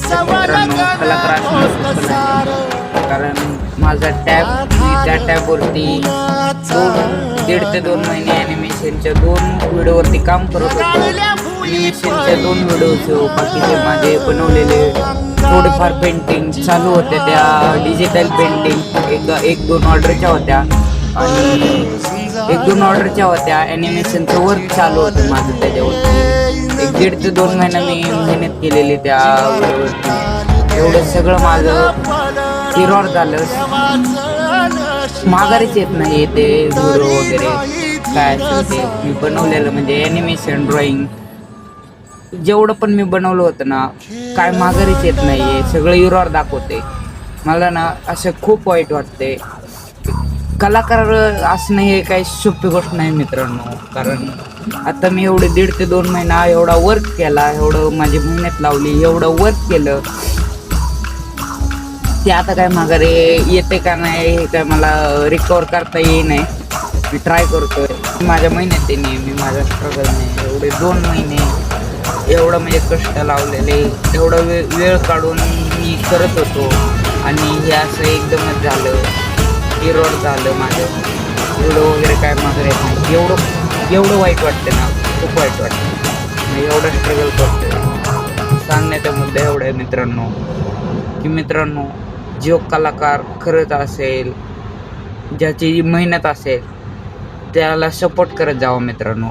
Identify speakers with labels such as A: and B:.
A: मित्रांनो कलाकार असणं सोपं नाही. कारण माझा टॅब त्या टॅबवरती 1.5 ते 2 महिने ॲनिमेशनच्या 2 व्हिडिओवरती काम करत होतो. ॲनिमेशनच्या 2 व्हिडिओ बाकीचे माझे बनवलेले थोडेफार पेंटिंग चालू होते. त्या डिजिटल पेंटिंग एक दोन ऑर्डरच्या होत्या आणि 1-2 ऑर्डरच्या होत्या. ॲनिमेशनचं वर्क चालू होतं माझं त्याच्यावरती. 1.5 ते 2 महिने मी मेहनत केलेली त्या व्हिडिओवरती. एवढं सगळं माझं हिरॉर झालं. माघारीच येत नाही ते व्हिडिओ वगैरे काय असेल ते मी बनवलेलं म्हणजे ॲनिमेशन ड्रॉइंग जेवढं पण मी बनवलं होतं ना काय माघारीच येत नाही आहे. सगळं हिरॉर दाखवते मला ना. असं खूप वाईट वाटते. कलाकार असणं हे काही सोपी गोष्ट नाही मित्रांनो. कारण आता मी एवढे 1.5 ते 2 महिना एवढा वर्क केला, एवढं माझी मेहनत लावली, एवढं वर्क केलं, ते आता काय माघारी येते का नाही हे काय मला रिकवर करता येई नाही. मी ट्राय करतोय माझ्या मेहनतीने, मी माझ्या स्ट्रगलने एवढे 2 महिने एवढं म्हणजे कष्ट लावलेले, एवढं वेळ काढून मी करत होतो आणि हे असं एकदमच झालं. हिरॉर झालं माझं. व्हिडिओ वगैरे काय मागं येत नाही. एवढं वाईट वाटते ना, खूप वाईट वाटतं. मी एवढं स्ट्रगल करतो. सांगण्याचा मुद्दा एवढा आहे मित्रांनो की मित्रांनो जो कलाकार खरंच असेल, ज्याची मेहनत असेल त्याला सपोर्ट करत जावं मित्रांनो.